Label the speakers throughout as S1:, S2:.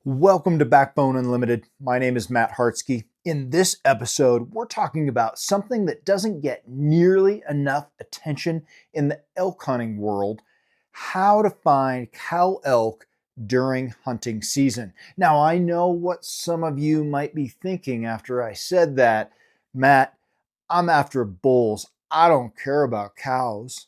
S1: Welcome to Backbone Unlimited. My name is Matt Hartsky. In this episode, we're talking about something that doesn't get nearly enough attention in the elk hunting world: how to find cow elk during hunting season. Now, I know what some of you might be thinking after I said that. Matt, I'm after bulls. I don't care about cows.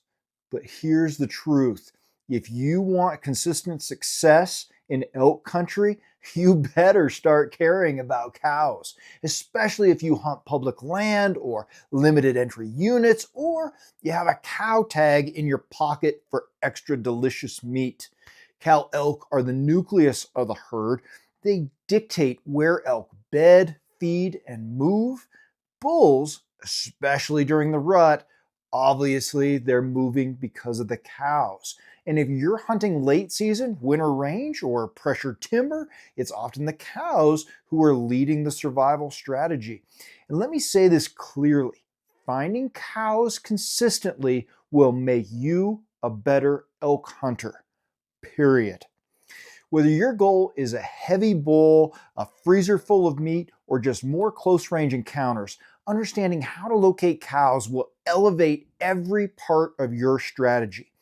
S1: But here's the truth. If you want consistent success in elk country, you better start caring about cows, especially if you hunt public land or limited entry units, or you have a cow tag in your pocket for extra delicious meat. Cow elk are the nucleus of the herd. They dictate where elk bed, feed, and move. Bulls, especially during the rut, obviously they're moving because of the cows. And if you're hunting late season, winter range, or pressured timber, it's often the cows who are leading the survival strategy. And let me say this clearly: finding cows consistently will make you a better elk hunter, period. Whether your goal is a heavy bull, a freezer full of meat, or just more close range encounters, understanding how to locate cows will elevate every part of your strategy.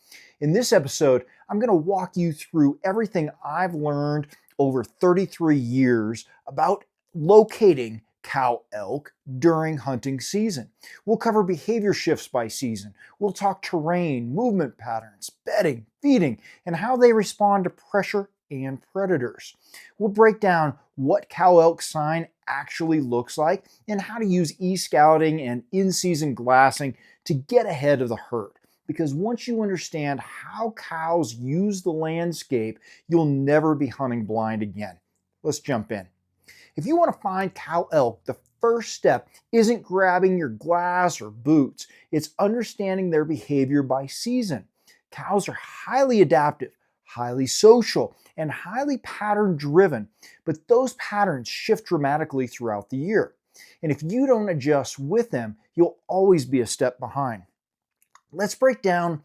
S1: In this episode, I'm going to walk you through everything I've learned over 33 years about locating cow elk during hunting season. We'll cover behavior shifts by season. We'll talk terrain, movement patterns, bedding, feeding, and how they respond to pressure and predators. We'll break down what cow elk sign actually looks like and how to use e-scouting and in-season glassing to get ahead of the herd. Because once you understand how cows use the landscape, you'll never be hunting blind again. Let's jump in. If you want to find cow elk, the first step isn't grabbing your glass or boots. It's understanding their behavior by season. Cows are highly adaptive, highly social, and highly pattern driven, but those patterns shift dramatically throughout the year. And if you don't adjust with them, you'll always be a step behind. Let's break down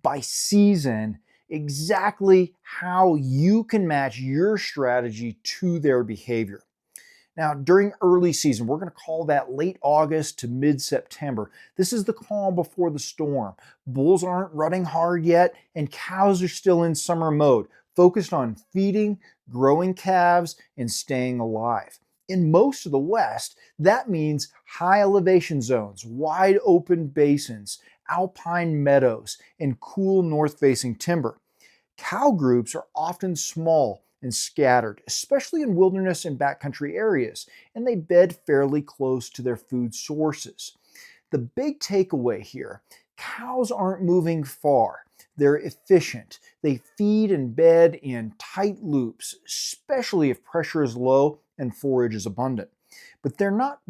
S1: by season exactly how you can match your strategy to their behavior. Now, during early season, we're going to call that late August to mid-September. This is the calm before the storm. Bulls aren't running hard yet, and cows are still in summer mode, focused on feeding, growing calves, and staying alive. In most of the West, that means high elevation zones, wide open basins, alpine meadows, and cool north-facing timber. Cow groups are often small and scattered, especially in wilderness and backcountry areas, and they bed fairly close to their food sources. The big takeaway here: cows aren't moving far. They're efficient. They feed and bed in tight loops, especially if pressure is low and forage is abundant. But they're not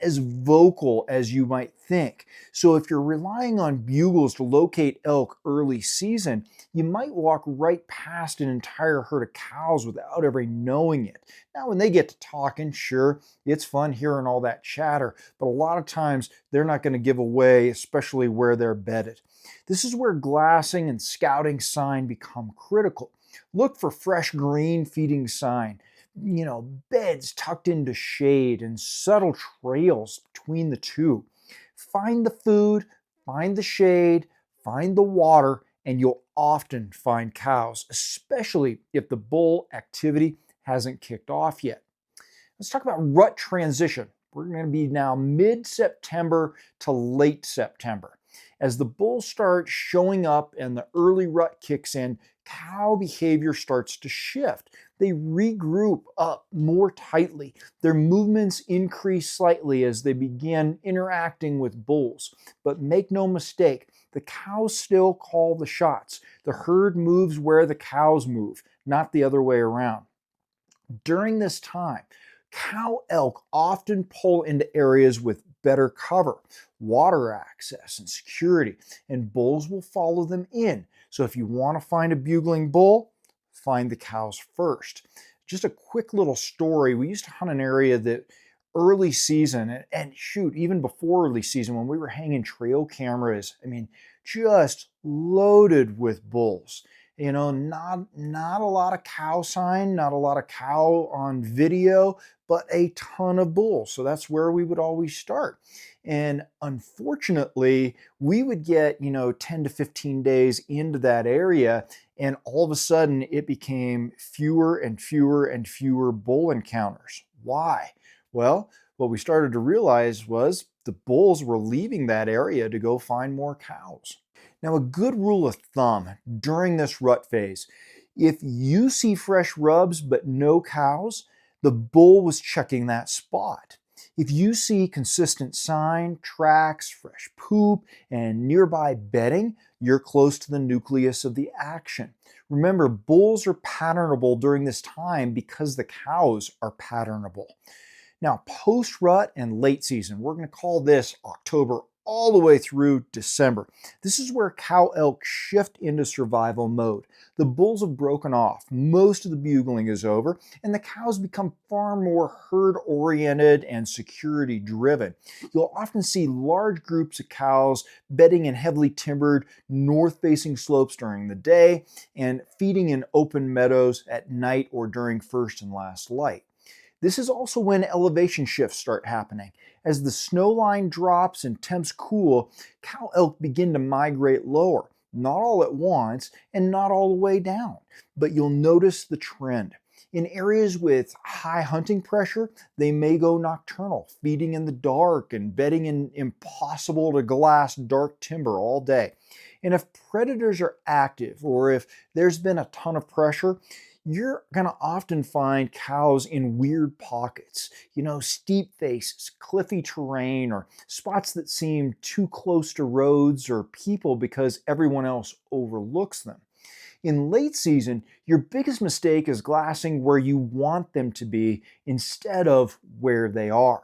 S1: as vocal as you might think. So if you're relying on bugles to locate elk early season, you might walk right past an entire herd of cows without ever knowing it. Now, when they get to talking, sure, it's fun hearing all that chatter, but a lot of times they're not going to give away, especially where they're bedded. This is where glassing and scouting sign become critical. Look for fresh green feeding sign, beds tucked into shade and subtle trails between the two. Find the food, find the shade, find the water, and you'll often find cows, especially if the bull activity hasn't kicked off yet. Let's talk about rut transition. We're going to be now mid-September to late September. As the bulls start showing up and the early rut kicks in, cow behavior starts to shift. They regroup up more tightly. Their movements increase slightly as they begin interacting with bulls. But make no mistake, the cows still call the shots. The herd moves where the cows move, not the other way around. During this time, cow elk often pull into areas with better cover, water access, and security, and bulls will follow them in. So if you want to find a bugling bull, find the cows first. Just a quick little story. We used to hunt an area that early season, and shoot, even before early season, when we were hanging trail cameras, just loaded with bulls. Not a lot of cow sign, not a lot of cow on video, but a ton of bull. So that's where we would always start. And unfortunately, we would get, 10 to 15 days into that area, and all of a sudden it became fewer and fewer and fewer bull encounters. Why? Well, what we started to realize was the bulls were leaving that area to go find more cows. Now, a good rule of thumb during this rut phase, if you see fresh rubs but no cows, the bull was checking that spot. If you see consistent sign, tracks, fresh poop, and nearby bedding, you're close to the nucleus of the action. Remember, bulls are patternable during this time because the cows are patternable. Now, post-rut and late season, we're going to call this October all the way through December. This is where cow elk shift into survival mode. The bulls have broken off, most of the bugling is over, and the cows become far more herd-oriented and security-driven. You'll often see large groups of cows bedding in heavily timbered, north-facing slopes during the day and feeding in open meadows at night or during first and last light. This is also when elevation shifts start happening. As the snow line drops and temps cool, cow elk begin to migrate lower, not all at once and not all the way down, but you'll notice the trend. In areas with high hunting pressure, they may go nocturnal, feeding in the dark and bedding in impossible to glass dark timber all day. And if predators are active or if there's been a ton of pressure, you're going to often find cows in weird pockets, steep faces, cliffy terrain, or spots that seem too close to roads or people because everyone else overlooks them. In late season, your biggest mistake is glassing where you want them to be instead of where they are.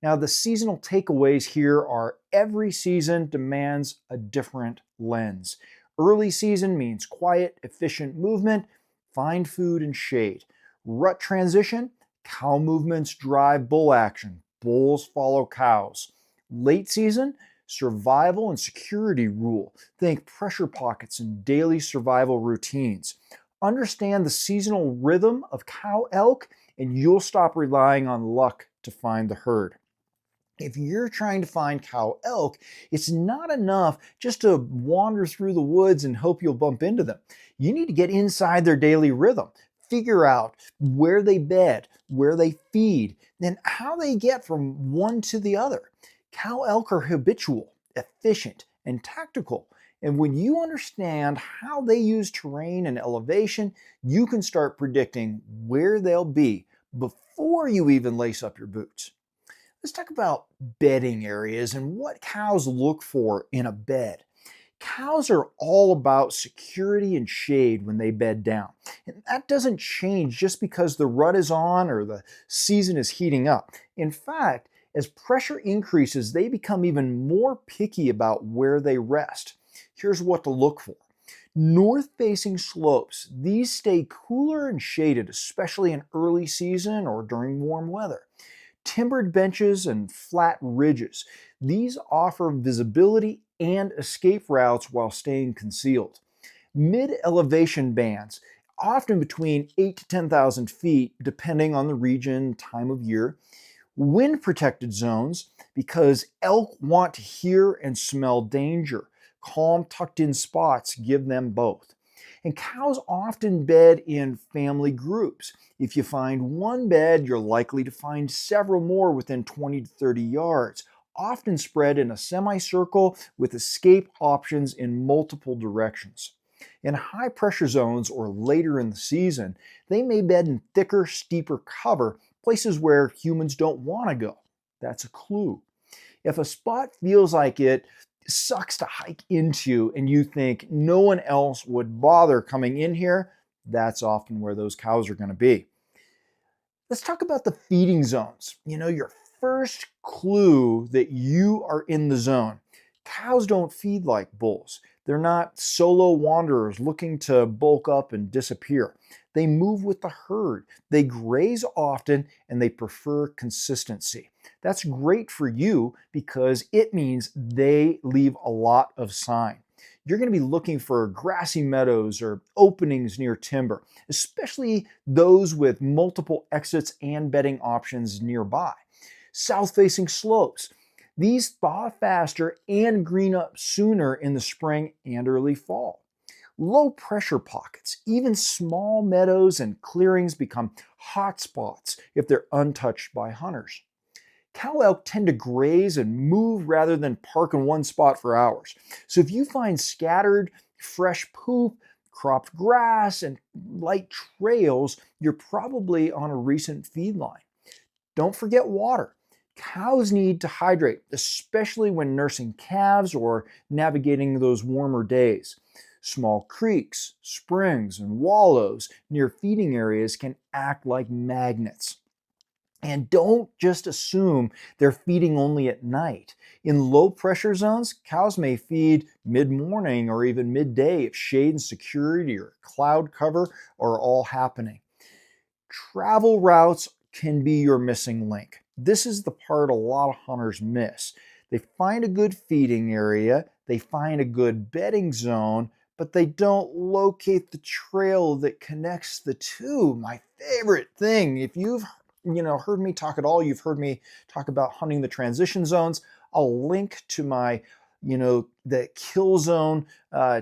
S1: Now, the seasonal takeaways here are every season demands a different lens. Early season means quiet, efficient movement. Find food and shade. Rut transition, cow movements drive bull action. Bulls follow cows. Late season, survival and security rule. Think pressure pockets and daily survival routines. Understand the seasonal rhythm of cow elk, and you'll stop relying on luck to find the herd. If you're trying to find cow elk, it's not enough just to wander through the woods and hope you'll bump into them. You need to get inside their daily rhythm, figure out where they bed, where they feed, and how they get from one to the other. Cow elk are habitual, efficient, and tactical. And when you understand how they use terrain and elevation, you can start predicting where they'll be before you even lace up your boots. Let's talk about bedding areas and what cows look for in a bed. Cows are all about security and shade when they bed down. And that doesn't change just because the rut is on or the season is heating up. In fact, as pressure increases, they become even more picky about where they rest. Here's what to look for. North-facing slopes, these stay cooler and shaded, especially in early season or during warm weather. Timbered benches and flat ridges. These offer visibility and escape routes while staying concealed. Mid-elevation bands, often between 8 to 10,000 feet, depending on the region, time of year. Wind-protected zones, because elk want to hear and smell danger. Calm, tucked-in spots give them both. And cows often bed in family groups. If you find one bed, you're likely to find several more within 20 to 30 yards, often spread in a semicircle with escape options in multiple directions. In high pressure zones or later in the season, they may bed in thicker, steeper cover, places where humans don't want to go. That's a clue. If a spot feels like it sucks to hike into and you think no one else would bother coming in here, that's often where those cows are going to be. Let's talk about the feeding zones. Your first clue that you are in the zone. Cows don't feed like bulls. They're not solo wanderers looking to bulk up and disappear. They move with the herd. They graze often and they prefer consistency. That's great for you because it means they leave a lot of sign. you're going to be looking for grassy meadows or openings near timber, especially those with multiple exits and bedding options nearby. South-facing slopes. These thaw faster and green up sooner in the spring and early fall. Low pressure pockets, even small meadows and clearings become hot spots if they're untouched by hunters. Cow elk tend to graze and move rather than park in one spot for hours. So if you find scattered, fresh poop, cropped grass, and light trails, you're probably on a recent feed line. Don't forget water. Cows need to hydrate, especially when nursing calves or navigating those warmer days. Small creeks, springs, and wallows near feeding areas can act like magnets. And don't just assume they're feeding only at night. In low pressure zones, cows may feed mid-morning or even midday if shade and security or cloud cover are all happening. Travel routes can be your missing link. This is the part a lot of hunters miss. They find a good feeding area, they find a good bedding zone, but they don't locate the trail that connects the two. My favorite thing, if you've heard me talk at all, you've heard me talk about hunting the transition zones. I'll link to my, the kill zone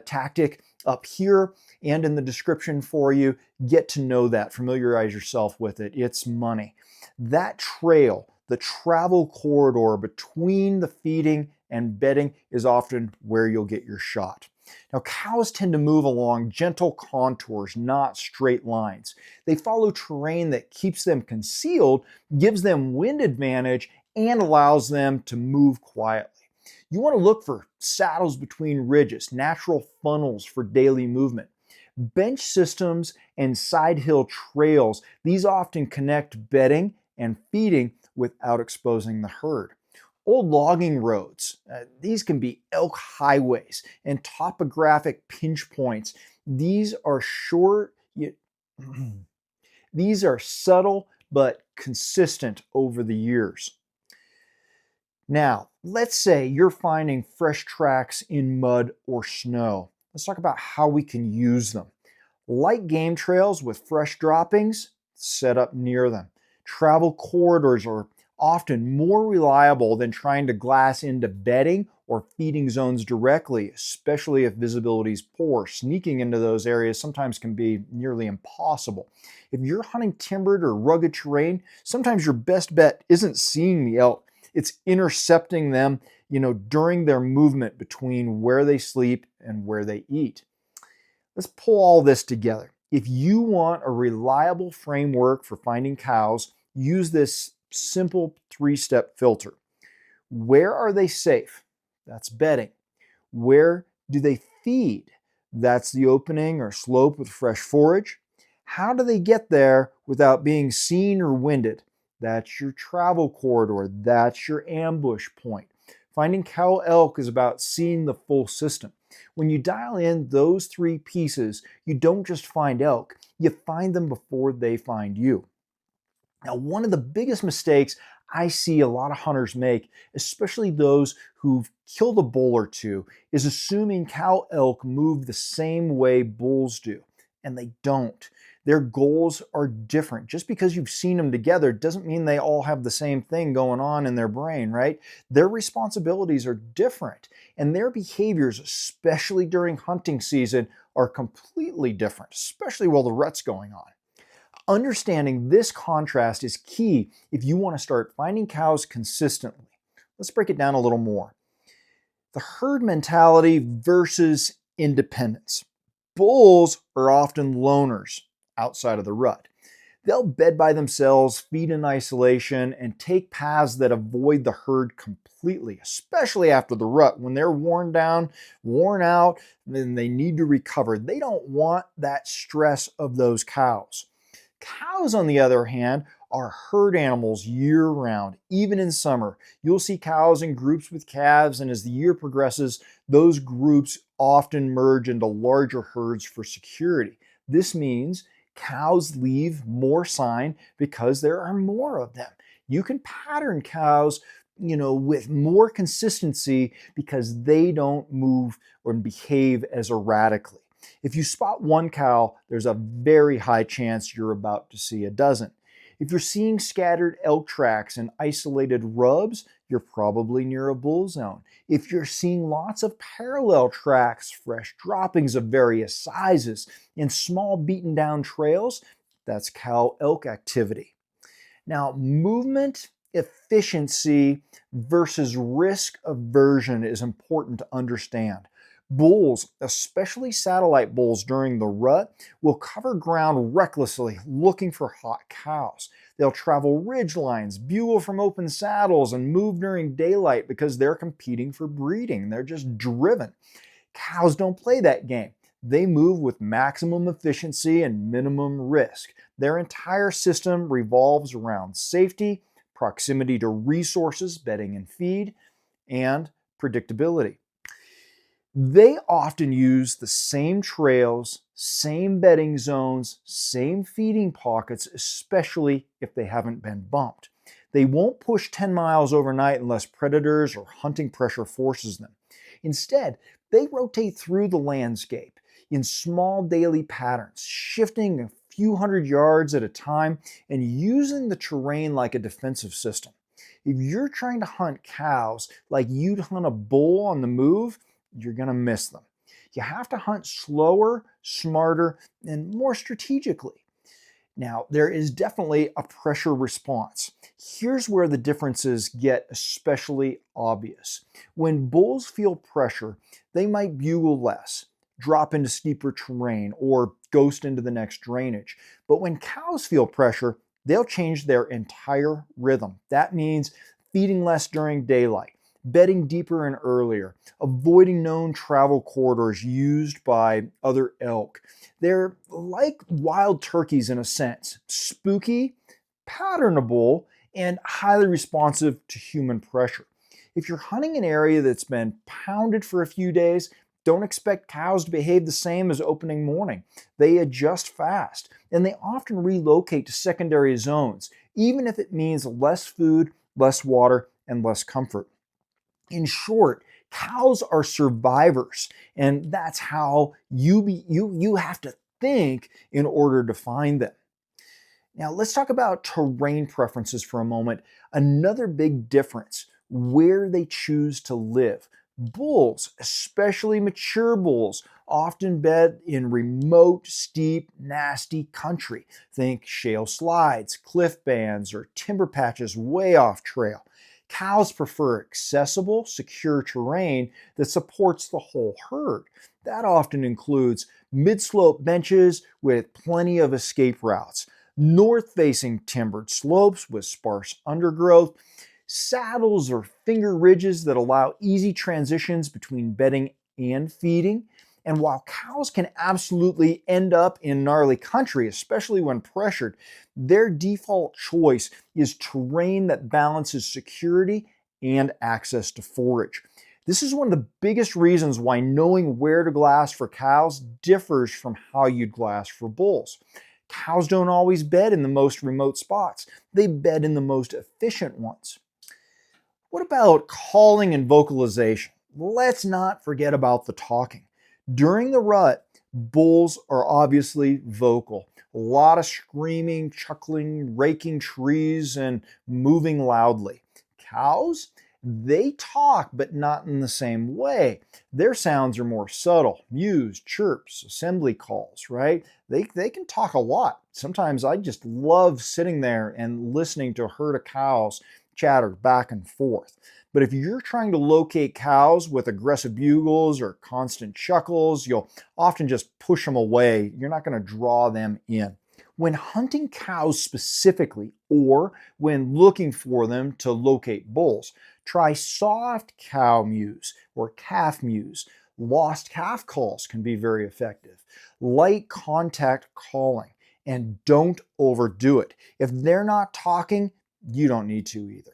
S1: tactic up here and in the description for you. Get to know that, familiarize yourself with it. It's money. That trail, the travel corridor between the feeding and bedding is often where you'll get your shot. Now, cows tend to move along gentle contours, not straight lines. They follow terrain that keeps them concealed, gives them wind advantage, and allows them to move quietly. You want to look for saddles between ridges, natural funnels for daily movement. Bench systems and side hill trails, these often connect bedding and feeding without exposing the herd. Old logging roads, these can be elk highways and topographic pinch points. These are these are subtle but consistent over the years. Now, let's say you're finding fresh tracks in mud or snow. Let's talk about how we can use them. Light game trails with fresh droppings, set up near them. Travel corridors are often more reliable than trying to glass into bedding or feeding zones directly, especially if visibility is poor. Sneaking into those areas sometimes can be nearly impossible. If you're hunting timbered or rugged terrain, sometimes your best bet isn't seeing the elk. It's intercepting them, during their movement between where they sleep and where they eat. Let's pull all this together. If you want a reliable framework for finding cows, use this simple 3-step filter. Where are they safe? That's bedding. Where do they feed? That's the opening or slope with fresh forage. How do they get there without being seen or winded? That's your travel corridor. That's your ambush point. Finding cow elk is about seeing the full system. When you dial in those 3 pieces, you don't just find elk, you find them before they find you. Now, one of the biggest mistakes I see a lot of hunters make, especially those who've killed a bull or two, is assuming cow elk move the same way bulls do, and they don't. Their goals are different. Just because you've seen them together doesn't mean they all have the same thing going on in their brain, right? Their responsibilities are different, and their behaviors, especially during hunting season, are completely different, especially while the rut's going on. Understanding this contrast is key if you want to start finding cows consistently. Let's break it down a little more. The herd mentality versus independence. Bulls are often loners outside of the rut. They'll bed by themselves, feed in isolation, and take paths that avoid the herd completely, especially after the rut. When they're worn down, worn out, then they need to recover. They don't want that stress of those cows. Cows, on the other hand, are herd animals year-round, even in summer. You'll see cows in groups with calves, and as the year progresses, those groups often merge into larger herds for security. This means cows leave more sign because there are more of them. You can pattern cows with more consistency because they don't move or behave as erratically. If you spot one cow, there's a very high chance you're about to see a dozen. If you're seeing scattered elk tracks and isolated rubs, you're probably near a bull zone. If you're seeing lots of parallel tracks, fresh droppings of various sizes, and small beaten down trails, that's cow elk activity. Now, movement efficiency versus risk aversion is important to understand. Bulls, especially satellite bulls during the rut, will cover ground recklessly looking for hot cows. They'll travel ridge lines, bugle from open saddles, and move during daylight because they're competing for breeding. They're just driven. Cows don't play that game. They move with maximum efficiency and minimum risk. Their entire system revolves around safety, proximity to resources, bedding and feed, and predictability. They often use the same trails, same bedding zones, same feeding pockets, especially if they haven't been bumped. They won't push 10 miles overnight unless predators or hunting pressure forces them. Instead, they rotate through the landscape in small daily patterns, shifting a few hundred yards at a time and using the terrain like a defensive system. If you're trying to hunt cows like you'd hunt a bull on the move, you're going to miss them. You have to hunt slower, smarter, and more strategically. Now, there is definitely a pressure response. Here's where the differences get especially obvious. When bulls feel pressure, they might bugle less, drop into steeper terrain, or ghost into the next drainage. But when cows feel pressure, they'll change their entire rhythm. That means feeding less during daylight, bedding deeper and earlier, avoiding known travel corridors used by other elk. They're like wild turkeys in a sense, spooky, patternable, and highly responsive to human pressure. If you're hunting an area that's been pounded for a few days, don't expect cows to behave the same as opening morning. They adjust fast, and they often relocate to secondary zones, even if it means less food, less water, and less comfort. In short, cows are survivors, and that's how you have to think in order to find them. Now, let's talk about terrain preferences for a moment. Another big difference, where they choose to live. Bulls, especially mature bulls, often bed in remote, steep, nasty country. Think shale slides, cliff bands, or timber patches way off trail. Cows prefer accessible, secure terrain that supports the whole herd. That often includes mid-slope benches with plenty of escape routes, north-facing timbered slopes with sparse undergrowth, saddles or finger ridges that allow easy transitions between bedding and feeding. And while cows can absolutely end up in gnarly country, especially when pressured, their default choice is terrain that balances security and access to forage. This is one of the biggest reasons why knowing where to glass for cows differs from how you'd glass for bulls. Cows don't always bed in the most remote spots. They bed in the most efficient ones. What about calling and vocalization? Let's not forget about the talking. During the rut, bulls are obviously vocal. A lot of screaming, chuckling, raking trees, and moving loudly. Cows, they talk, but not in the same way. Their sounds are more subtle. Mews, chirps, assembly calls, right? They can talk a lot. Sometimes I just love sitting there and listening to a herd of cows chatter back and forth. But if you're trying to locate cows with aggressive bugles or constant chuckles, you'll often just push them away. You're not going to draw them in. When hunting cows specifically, or when looking for them to locate bulls, try soft cow mews or calf mews. Lost calf calls can be very effective. Light contact calling, and don't overdo it. If they're not talking, you don't need to either.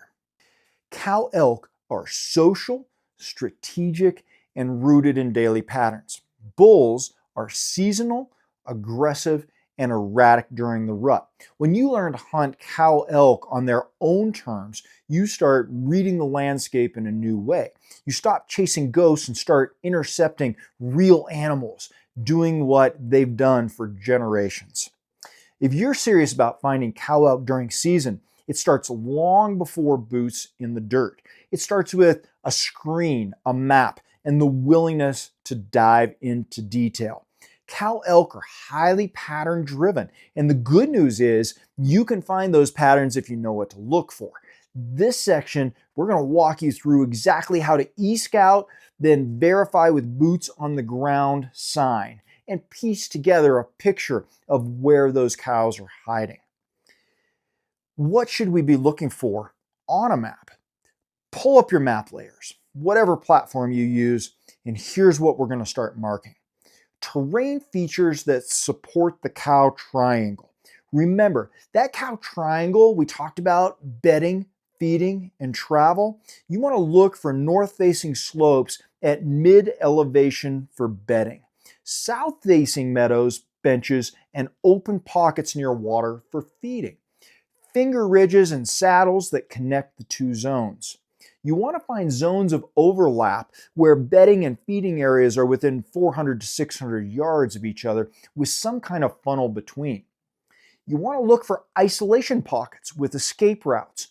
S1: Cow elk are social, strategic, and rooted in daily patterns. Bulls are seasonal, aggressive, and erratic during the rut. When you learn to hunt cow elk on their own terms, you start reading the landscape in a new way. You stop chasing ghosts and start intercepting real animals, doing what they've done for generations. If you're serious about finding cow elk during season, it starts long before boots in the dirt. It starts with a screen, a map, and the willingness to dive into detail. Cow elk are highly pattern driven, and the good news is you can find those patterns if you know what to look for. This section, we're going to walk you through exactly how to e-scout, then verify with boots on the ground sign, and piece together a picture of where those cows are hiding. What should we be looking for on a map? Pull up your map layers, whatever platform you use, and here's what we're going to start marking. Terrain features that support the cow triangle. Remember, that cow triangle we talked about, bedding, feeding, and travel, you want to look for north-facing slopes at mid-elevation for bedding, south-facing meadows, benches, and open pockets near water for feeding, finger ridges and saddles that connect the two zones. You want to find zones of overlap where bedding and feeding areas are within 400 to 600 yards of each other with some kind of funnel between. You want to look for isolation pockets with escape routes.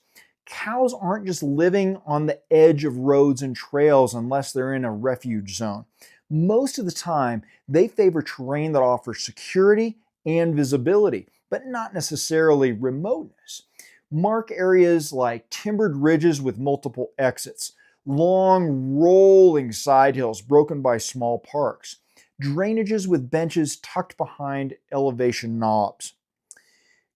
S1: Cows aren't just living on the edge of roads and trails unless they're in a refuge zone. Most of the time, they favor terrain that offers security and visibility, but not necessarily remoteness. Mark areas like timbered ridges with multiple exits, long rolling side hills broken by small parks, drainages with benches tucked behind elevation knobs.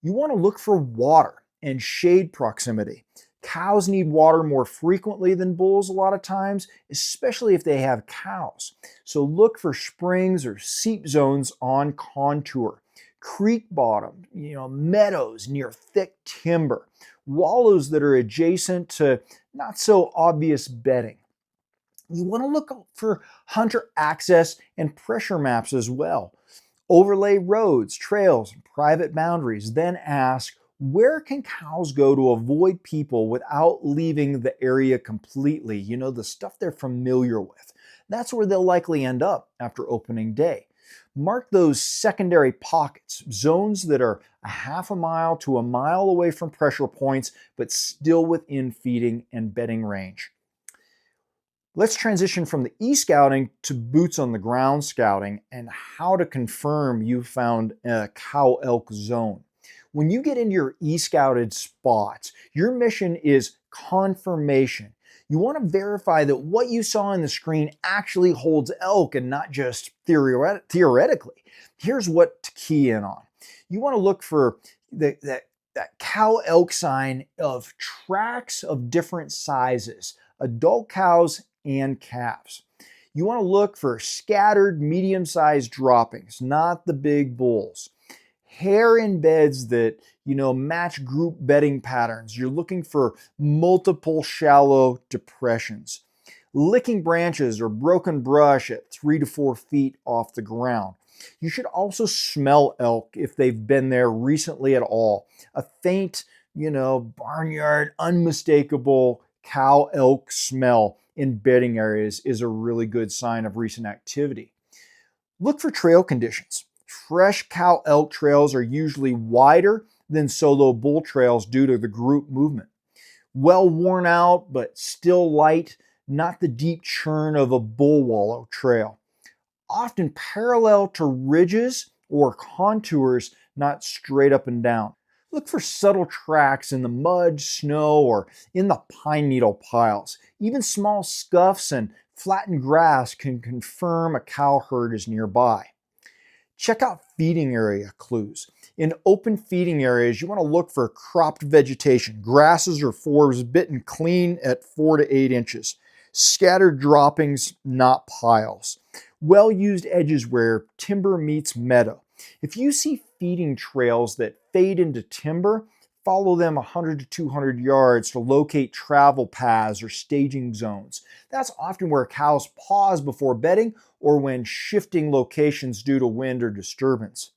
S1: You want to look for water and shade proximity. Cows need water more frequently than bulls a lot of times, especially if they have cows. So look for springs or seep zones on contour, creek bottom, meadows near thick timber, wallows that are adjacent to not so obvious bedding. You want to look for hunter access and pressure maps as well. Overlay roads, trails, and private boundaries. Then ask, where can cows go to avoid people without leaving the area completely? The stuff they're familiar with. That's where they'll likely end up after opening day. Mark those secondary pockets, zones that are a half a mile to a mile away from pressure points, but still within feeding and bedding range. Let's transition from the e-scouting to boots on the ground scouting and how to confirm you found a cow elk zone. When you get into your e-scouted spots, your mission is confirmation. You want to verify that what you saw on the screen actually holds elk and not just theoretically. Here's what to key in on. You want to look for that cow elk sign of tracks of different sizes, adult cows and calves. You want to look for scattered medium-sized droppings, not the big bulls. Hair in beds that match group bedding patterns. You're looking for multiple shallow depressions. Licking branches or broken brush at 3 to 4 feet off the ground. You should also smell elk if they've been there recently at all. A faint, barnyard, unmistakable cow elk smell in bedding areas is a really good sign of recent activity. Look for trail conditions. Fresh cow elk trails are usually wider than solo bull trails due to the group movement. Well worn out, but still light, not the deep churn of a bull wallow trail. Often parallel to ridges or contours, not straight up and down. Look for subtle tracks in the mud, snow, or in the pine needle piles. Even small scuffs and flattened grass can confirm a cow herd is nearby. Check out feeding area clues. In open feeding areas, you want to look for cropped vegetation, grasses or forbs bitten clean at 4 to 8 inches. Scattered droppings, not piles. Well-used edges where timber meets meadow. If you see feeding trails that fade into timber, follow them 100 to 200 yards to locate travel paths or staging zones. That's often where cows pause before bedding or when shifting locations due to wind or disturbance.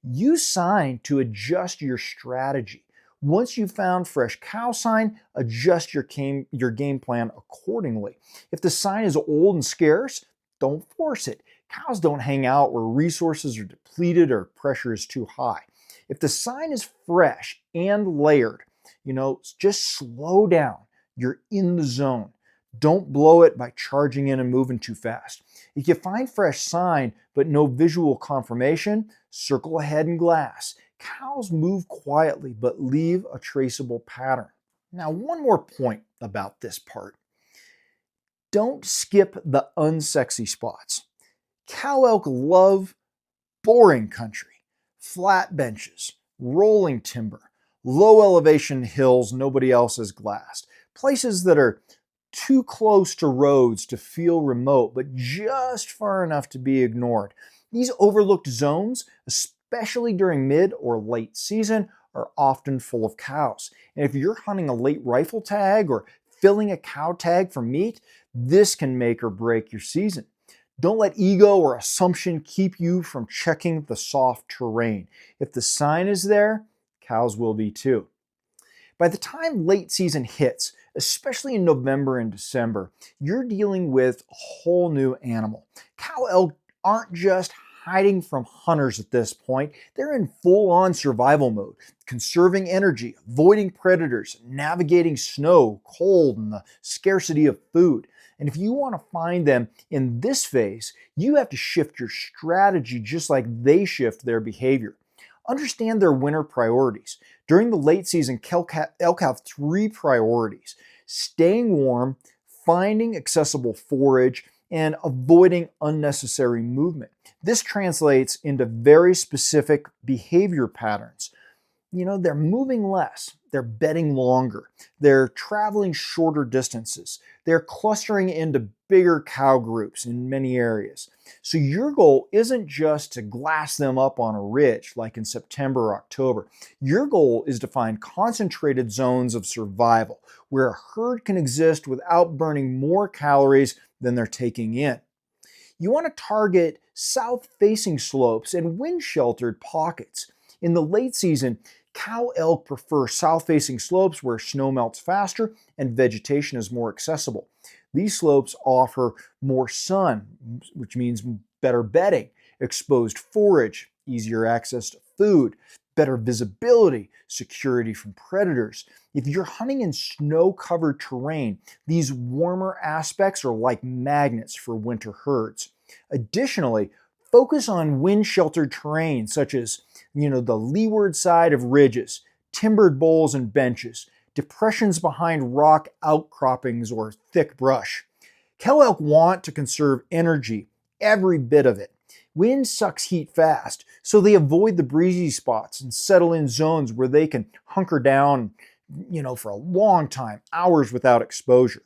S1: Use sign to adjust your strategy. Once you've found fresh cow sign, adjust your game plan accordingly. If the sign is old and scarce, don't force it. Cows don't hang out where resources are depleted or pressure is too high. If the sign is fresh and layered, just slow down. You're in the zone. Don't blow it by charging in and moving too fast. If you find fresh sign but no visual confirmation, circle ahead and glass. Cows move quietly but leave a traceable pattern. Now, one more point about this part. Don't skip the unsexy spots. Cow elk love boring country, flat benches, rolling timber, low elevation hills nobody else has glassed, places that are too close to roads to feel remote, but just far enough to be ignored. These overlooked zones, especially during mid or late season, are often full of cows. And if you're hunting a late rifle tag or filling a cow tag for meat, this can make or break your season. Don't let ego or assumption keep you from checking the soft terrain. If the sign is there, cows will be too. By the time late season hits, especially in November and December, you're dealing with a whole new animal. Cow elk aren't just hiding from hunters at this point. They're in full-on survival mode, conserving energy, avoiding predators, navigating snow, cold, and the scarcity of food. And if you want to find them in this phase, you have to shift your strategy just like they shift their behavior. Understand their winter priorities. During the late season, elk have 3 priorities: staying warm, finding accessible forage, and avoiding unnecessary movement. This translates into very specific behavior patterns. They're moving less, they're bedding longer, they're traveling shorter distances, they're clustering into bigger cow groups in many areas. So your goal isn't just to glass them up on a ridge like in September or October. Your goal is to find concentrated zones of survival where a herd can exist without burning more calories than they're taking in. You want to target south-facing slopes and wind-sheltered pockets. In the late season, cow elk prefer south-facing slopes where snow melts faster and vegetation is more accessible. These slopes offer more sun, which means better bedding, exposed forage, easier access to food, better visibility, security from predators. If you're hunting in snow-covered terrain, these warmer aspects are like magnets for winter herds. Additionally, focus on wind-sheltered terrain such as the leeward side of ridges, timbered bowls and benches, depressions behind rock outcroppings or thick brush. Cow elk want to conserve energy, every bit of it. Wind sucks heat fast, so they avoid the breezy spots and settle in zones where they can hunker down, for a long time, hours without exposure.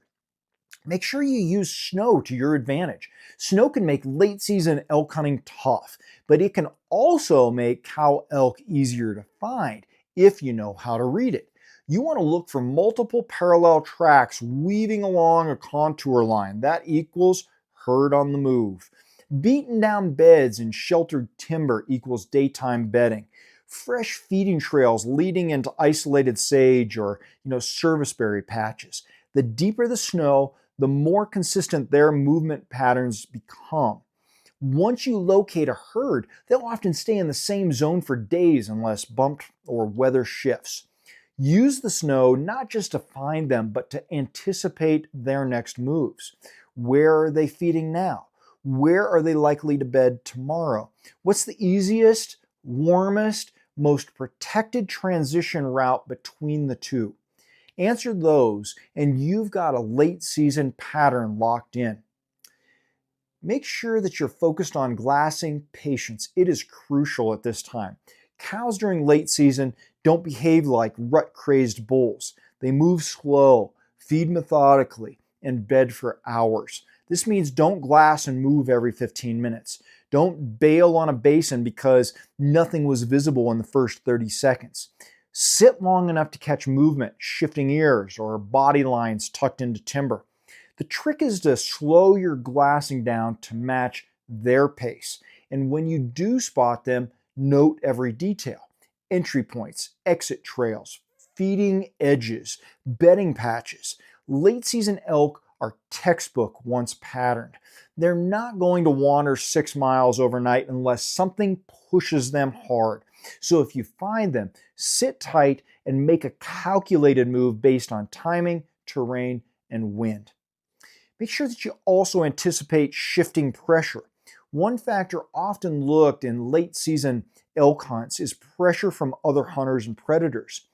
S1: Make sure you use snow to your advantage. Snow can make late season elk hunting tough, but it can also make cow elk easier to find if you know how to read it. You want to look for multiple parallel tracks weaving along a contour line. That equals herd on the move. Beaten down beds and sheltered timber equals daytime bedding. Fresh feeding trails leading into isolated sage or serviceberry patches. The deeper the snow, the more consistent their movement patterns become. Once you locate a herd, they'll often stay in the same zone for days unless bumped or weather shifts. Use the snow not just to find them, but to anticipate their next moves. Where are they feeding now? Where are they likely to bed tomorrow? What's the easiest, warmest, most protected transition route between the two? Answer those, and you've got a late season pattern locked in. Make sure that you're focused on glassing patience. It is crucial at this time. Cows during late season don't behave like rut-crazed bulls. They move slow, feed methodically, and bed for hours. This means don't glass and move every 15 minutes. Don't bail on a basin because nothing was visible in the first 30 seconds. Sit long enough to catch movement, shifting ears, or body lines tucked into timber. The trick is to slow your glassing down to match their pace. And when you do spot them, Note every detail: entry points, exit trails, feeding edges, bedding patches. Late season elk are textbook once patterned. They're not going to wander 6 miles overnight unless something pushes them hard. So if you find them, sit tight and make a calculated move based on timing, terrain, and wind. Make sure that you also anticipate shifting pressure. One factor often looked in late season elk hunts is pressure from other hunters and predators.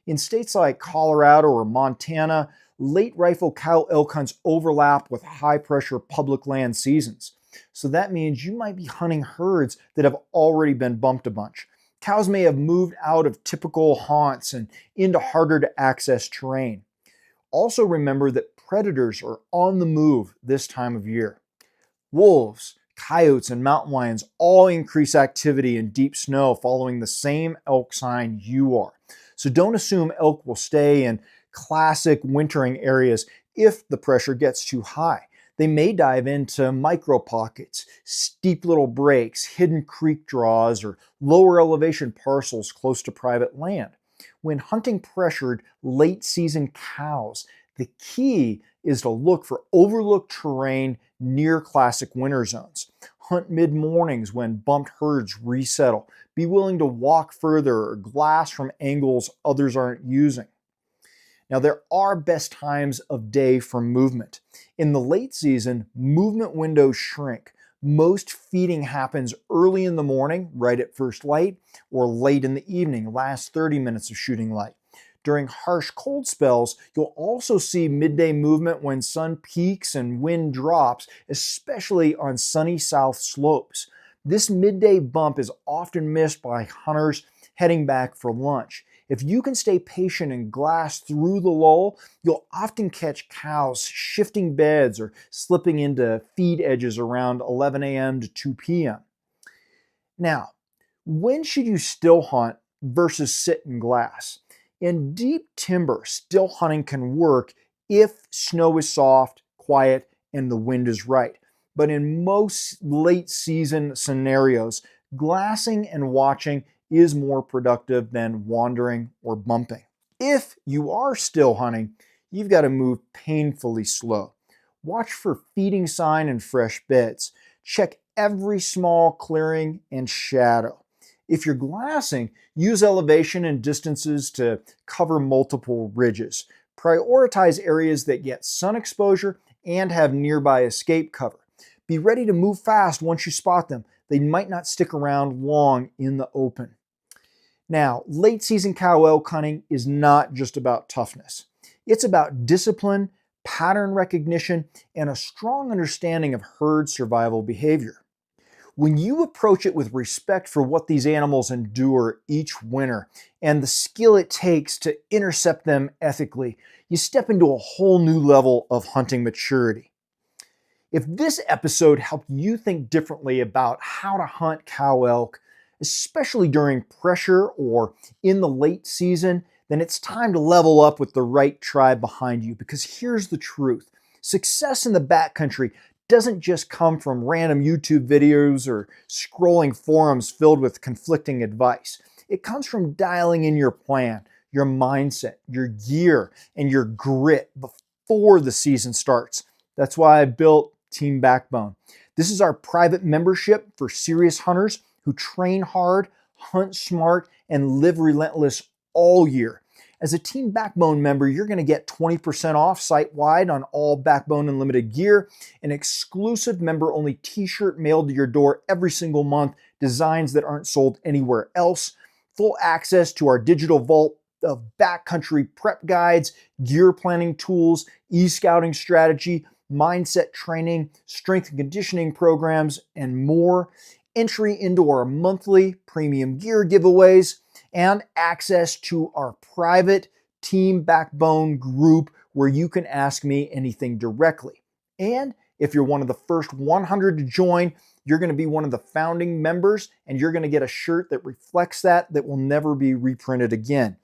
S1: In states like Colorado or Montana, late rifle cow elk hunts overlap with high pressure public land seasons. So that means you might be hunting herds that have already been bumped a bunch. Cows may have moved out of typical haunts and into harder to access terrain. Also remember that predators are on the move this time of year. Wolves, coyotes, and mountain lions all increase activity in deep snow following the same elk sign you are. So don't assume elk will stay in classic wintering areas if the pressure gets too high. They may dive into micro pockets, steep little breaks, hidden creek draws, or lower elevation parcels close to private land. When hunting pressured late season cows, the key is to look for overlooked terrain near classic winter zones. Hunt mid-mornings when bumped herds resettle. Be willing to walk further or glass from angles others aren't using. Now, there are best times of day for movement. In the late season, movement windows shrink. Most feeding happens early in the morning, right at first light, or late in the evening, last 30 minutes of shooting light. During harsh cold spells, you'll also see midday movement when sun peaks and wind drops, especially on sunny south slopes. This midday bump is often missed by hunters heading back for lunch. If you can stay patient and glass through the lull, you'll often catch cows shifting beds or slipping into feed edges around 11 a.m. to 2 p.m. Now, when should you still hunt versus sit and glass? In deep timber, still hunting can work if snow is soft, quiet, and the wind is right. But in most late season scenarios, glassing and watching is more productive than wandering or bumping. If you are still hunting, you've got to move painfully slow. Watch for feeding sign and fresh beds. Check every small clearing and shadow. If you're glassing, use elevation and distances to cover multiple ridges. Prioritize areas that get sun exposure and have nearby escape cover. Be ready to move fast once you spot them. They might not stick around long in the open. Now, late season cow elk hunting is not just about toughness. It's about discipline, pattern recognition, and a strong understanding of herd survival behavior. When you approach it with respect for what these animals endure each winter and the skill it takes to intercept them ethically, you step into a whole new level of hunting maturity. If this episode helped you think differently about how to hunt cow elk, especially during pressure or in the late season, then it's time to level up with the right tribe behind you, because here's the truth. Success in the backcountry doesn't just come from random YouTube videos or scrolling forums filled with conflicting advice. It comes from dialing in your plan, your mindset, your gear, and your grit before the season starts. That's why I built Team Backbone. This is our private membership for serious hunters who train hard, hunt smart, and live relentless all year. As a Team Backbone member, you're going to get 20% off site-wide on all Backbone Unlimited gear, an exclusive member-only t-shirt mailed to your door every single month, designs that aren't sold anywhere else, full access to our digital vault of backcountry prep guides, gear planning tools, e-scouting strategy, mindset training, strength and conditioning programs, and more, entry into our monthly premium gear giveaways, and access to our private Team Backbone group where you can ask me anything directly. And if you're one of the first 100 to join, you're going to be one of the founding members, and you're going to get a shirt that reflects that will never be reprinted again.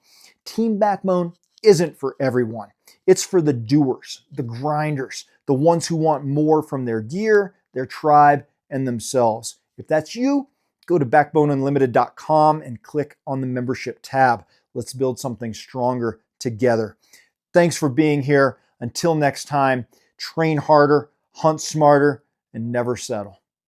S1: Team Backbone isn't for everyone. It's for the doers, the grinders, the ones who want more from their gear, their tribe, and themselves. If that's you, go to backboneunlimited.com and click on the membership tab. Let's build something stronger together. Thanks for being here. Until next time, train harder, hunt smarter, and never settle.